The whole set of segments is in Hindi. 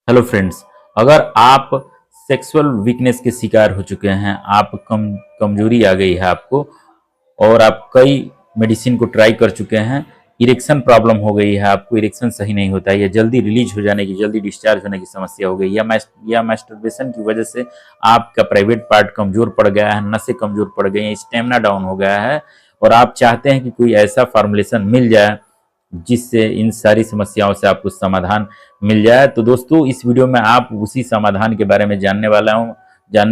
हेलो फ्रेंड्स, अगर आप सेक्सुअल वीकनेस के शिकार हो चुके हैं, आप कमजोरी आ गई है आपको और आप कई मेडिसिन को ट्राई कर चुके हैं, इरेक्शन प्रॉब्लम हो गई है, आपको इरेक्शन सही नहीं होता है या जल्दी रिलीज हो जाने की, जल्दी डिस्चार्ज होने की समस्या हो गई या मास्टरबेशन की वजह से आपका प्राइवेट पार्ट कमजोर पड़ गया है, नसें कमजोर पड़ गई हैं, स्टेमिना डाउन हो गया है और आप चाहते हैं कि कोई ऐसा फॉर्मुलेशन मिल जाए जिससे इन सारी समस्याओं से आपको समाधान मिल जाए। तो दोस्तों, इस वीडियो में आप उसी समाधान के बारे में जानने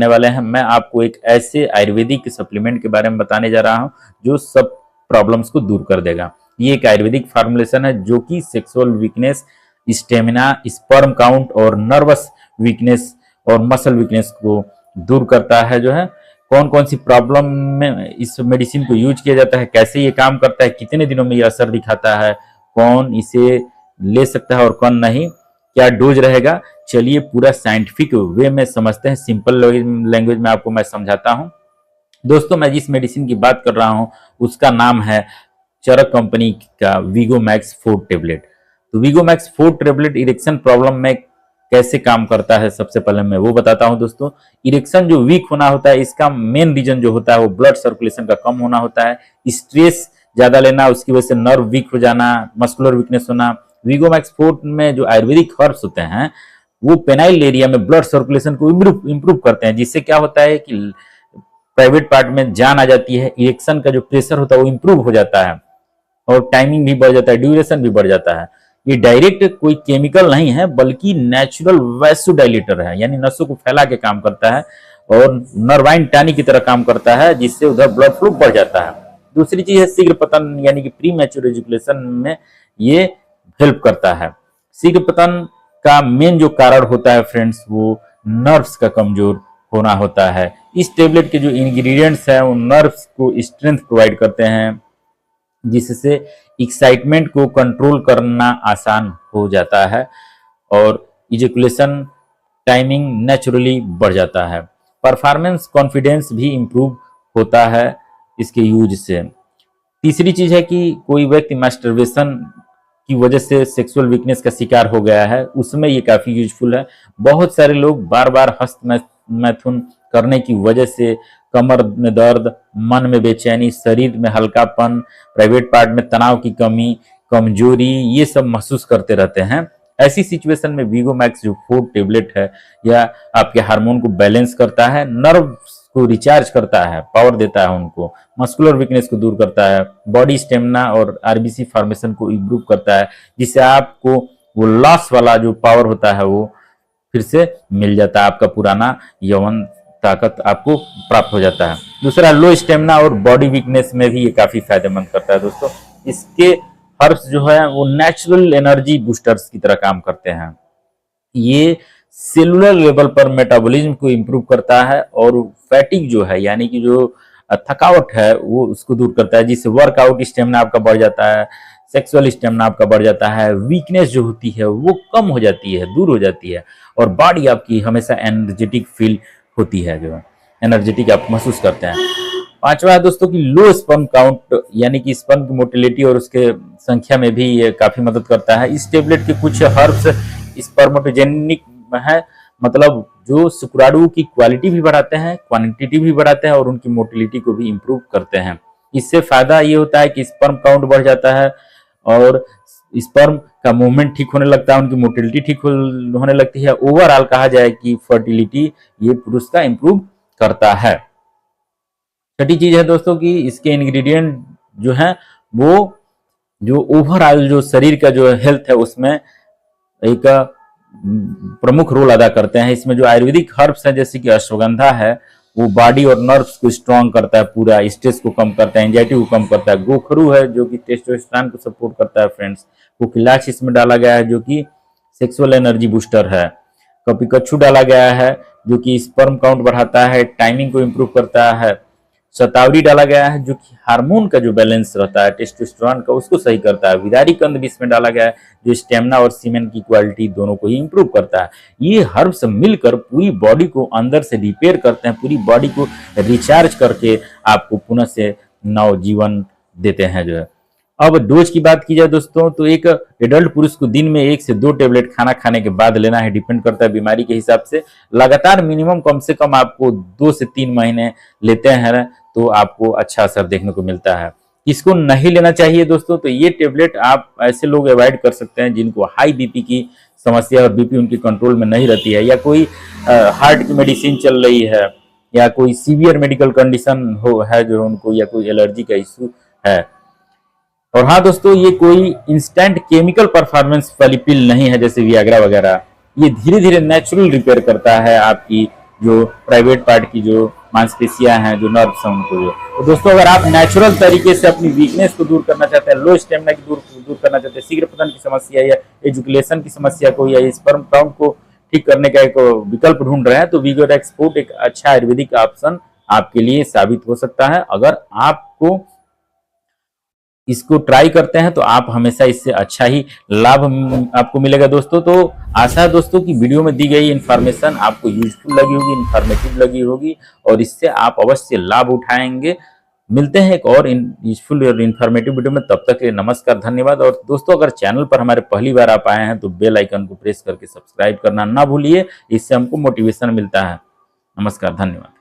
वाले हैं। मैं आपको एक ऐसे आयुर्वेदिक सप्लीमेंट के बारे में बताने जा रहा हूं जो सब प्रॉब्लम्स को दूर कर देगा। ये एक आयुर्वेदिक फार्मुलेशन है जो कि sexual weakness, stamina, sperm count और नर्वस वीकनेस और मसल वीकनेस को दूर करता है। जो है कौन कौन सी प्रॉब्लम में इस मेडिसिन को यूज किया जाता है, कैसे ये काम करता है, कितने दिनों में ये असर दिखाता है, कौन इसे ले सकता है और कौन नहीं, क्या डोज रहेगा, चलिए पूरा साइंटिफिक वे में समझते हैं। सिंपल लैंग्वेज में आपको मैं समझाता हूं। दोस्तों, मैं जिस मेडिसिन की बात कर रहा हूं उसका नाम है चरक कंपनी का वीगोमैक्स 4 टेबलेट। तो वीगोमैक्स 4 टेबलेट इरेक्शन प्रॉब्लम में कैसे काम करता है, सबसे पहले मैं वो बताता हूं। दोस्तों, इरेक्शन जो वीक होना होता है, इसका मेन रीजन जो होता है वो ब्लड सर्कुलेशन का कम होना होता है, स्ट्रेस ज्यादा लेना, उसकी वजह से नर्व वीक हो जाना, मस्कुलर वीकनेस होना। वीगोमैक्स 4 में जो आयुर्वेदिक हर्ब्स होते हैं वो पेनाइल एरिया में ब्लड सर्कुलेशन को इंप्रूव करते हैं, जिससे क्या होता है कि प्राइवेट पार्ट में जान आ जाती है, इरेक्शन का जो प्रेशर होता है वो इंप्रूव हो जाता है और टाइमिंग भी बढ़ जाता है, ड्यूरेशन भी बढ़ जाता है। ये डायरेक्ट कोई केमिकल नहीं है बल्कि नेचुरल वैसोडाइलेटर है, यानी नसों को फैला के काम करता है और नर्वाइन टॉनिक की तरह काम करता है, जिससे उधर ब्लड फ्लो बढ़ जाता है। दूसरी चीज है शीघ्र पतन, यानी कि प्री मैच्योर एजुकेशन में ये हेल्प करता है। शीघ्र पतन का मेन जो कारण होता है फ्रेंड्स, वो नर्व्स का कमजोर होना होता है। इस टेबलेट के जो इंग्रेडिएंट्स हैं वो नर्व्स को स्ट्रेंथ प्रोवाइड करते हैं, जिससे एक्साइटमेंट को कंट्रोल करना आसान हो जाता है और इजैकुलेशन टाइमिंग नेचुरली बढ़ जाता है। परफॉर्मेंस कॉन्फिडेंस भी इंप्रूव होता है इसके यूज से। तीसरी चीज है कि कोई व्यक्ति मास्टरबेशन की वजह से सेक्सुअल वीकनेस का शिकार हो गया है, उसमें ये काफी यूजफुल है। बहुत सारे लोग बार बार हस्त मैथुन करने की वजह से कमर में दर्द, मन में बेचैनी, शरीर में हल्कापन, प्राइवेट पार्ट में तनाव की कमी, कमजोरी, ये सब महसूस करते रहते हैं। ऐसी सिचुएशन में वीगोमैक्स जो 4 टेबलेट है या आपके हार्मोन को बैलेंस करता है, नर्व को रिचार्ज करता है, पावर देता है उनको, मस्कुलर वीकनेस को दूर करता है, बॉडी स्टेमिना और आरबीसी फॉर्मेशन को इंप्रूव करता है, जिससे आपको वो लॉस वाला जो पावर होता है वो फिर से मिल जाता है, आपका पुराना यौवन ताकत आपको प्राप्त हो जाता है। दूसरा, लो स्टेमिना और बॉडी वीकनेस में भी ये काफी फायदेमंद करता है। दोस्तों, इसके हर्ब्स जो है वो नेचुरल एनर्जी बूस्टर्स की तरह काम करते हैं। ये सेलुलर लेवल पर मेटाबॉलिज्म को इंप्रूव करता है और फैटिक जो है, यानी कि जो थकावट है, वो उसको दूर करता है, जिससे वर्कआउट स्टेमिना आपका बढ़ जाता है, सेक्सुअल स्टेमिना आपका बढ़ जाता है, वीकनेस जो होती है वो कम हो जाती है, दूर हो जाती है और बॉडी आपकी हमेशा एनर्जेटिक फील होती है, जो एनर्जेटिक आप महसूस करते हैं। पांचवा है दोस्तों की लो स्पर्म काउंट, यानी कि स्पर्म की मोटिलिटी और उसके संख्या में भी ये काफी मदद करता है। इस टेबलेट के कुछ हर्ब्स स्पर्मेटोजेनिक है, मतलब जो शुक्राणु की क्वालिटी भी बढ़ाते हैं, क्वांटिटी भी बढ़ाते हैं और उनकी मोटिलिटी को भी इंप्रूव करते हैं। इससे फायदा ये होता है कि स्पर्म काउंट बढ़ जाता है और स्पर्म का मूवमेंट ठीक होने लगता है, उनकी मोटिलिटी ठीक होने लगती है। ओवरऑल कहा जाए कि फर्टिलिटी ये पुरुष का इंप्रूव करता है। छठी चीज है दोस्तों कि इसके इंग्रेडिएंट जो है वो जो ओवरऑल जो शरीर का जो हेल्थ है उसमें एक प्रमुख रोल अदा करते हैं। इसमें जो आयुर्वेदिक हर्ब्स हैं जैसे कि अश्वगंधा है, वो बॉडी और नर्व्स को स्ट्रांग करता है, पूरा स्ट्रेस को कम करता है, एंजाइटी को कम करता है। गोखरू है जो कि टेस्टोस्टेरोन को सपोर्ट करता है फ्रेंड्स। कोकिलाच इसमें डाला गया है जो कि सेक्सुअल एनर्जी बूस्टर है। कपिकच्छु डाला गया है जो कि स्पर्म काउंट बढ़ाता है, टाइमिंग को इंप्रूव करता है। शतावरी डाला गया है जो कि हार्मोन का जो बैलेंस रहता है टेस्टोस्टेरोन का, उसको सही करता है। विदारी कंद भी इसमें डाला गया है जो स्टेमिना और सीमेन की क्वालिटी दोनों को ही इंप्रूव करता है। ये हर्ब्स मिलकर पूरी बॉडी को अंदर से रिपेयर करते हैं, पूरी बॉडी को रिचार्ज करके आपको पुनः से नव जीवन देते हैं। जो है अब डोज की बात की जाए दोस्तों, तो एक एडल्ट पुरुष को दिन में 1 से 2 टेबलेट खाना खाने के बाद लेना है, डिपेंड करता है बीमारी के हिसाब से। लगातार मिनिमम कम से कम आपको 2 से 3 महीने लेते हैं तो आपको अच्छा असर देखने को मिलता है। किसको नहीं लेना चाहिए दोस्तों, तो ये टेबलेट आप ऐसे लोग अवॉइड कर सकते हैं जिनको हाई बीपी की समस्या और बीपी उनके कंट्रोल में नहीं रहती है, या कोई हार्ट की मेडिसिन चल रही है, या कोई सीवियर मेडिकल कंडीशन हो है जो उनको, या कोई एलर्जी का इश्यू है। और हाँ दोस्तों, ये कोई इंस्टेंट केमिकल परफॉर्मेंस वाली पिल नहीं है जैसे वियाग्रा वगैरह। ये धीरे धीरे नेचुरल रिपेयर करता है आपकी जो प्राइवेट पार्ट की जो मांसपेशियां हैं, जो नर्व्स हैं उनको। जो तो दोस्तों, अगर आप नेचुरल तरीके से अपनी वीकनेस को दूर करना चाहते हैं, लो स्टेमिना की दूर करना चाहते हैं, शीघ्र पतन की समस्या या एजुकेशन की समस्या को, या स्पर्म काउंट को ठीक करने का एक विकल्प ढूंढ रहे हैं, तो वीगोर एक्सपोर्ट एक अच्छा आयुर्वेदिक ऑप्शन आपके लिए साबित हो सकता है। अगर आपको इसको ट्राई करते हैं तो आप हमेशा इससे अच्छा ही लाभ आपको मिलेगा दोस्तों। तो आशा है दोस्तों कि वीडियो में दी गई इन्फॉर्मेशन आपको यूजफुल लगी होगी, इन्फॉर्मेटिव लगी होगी, और इससे आप अवश्य लाभ उठाएंगे। मिलते हैं एक और यूजफुल और इन्फॉर्मेटिव वीडियो में, तब तक के लिए नमस्कार, धन्यवाद। और दोस्तों, अगर चैनल पर हमारे पहली बार आप आए हैं तो बेल आइकन को प्रेस करके सब्सक्राइब करना ना भूलिए, इससे हमको मोटिवेशन मिलता है। नमस्कार, धन्यवाद।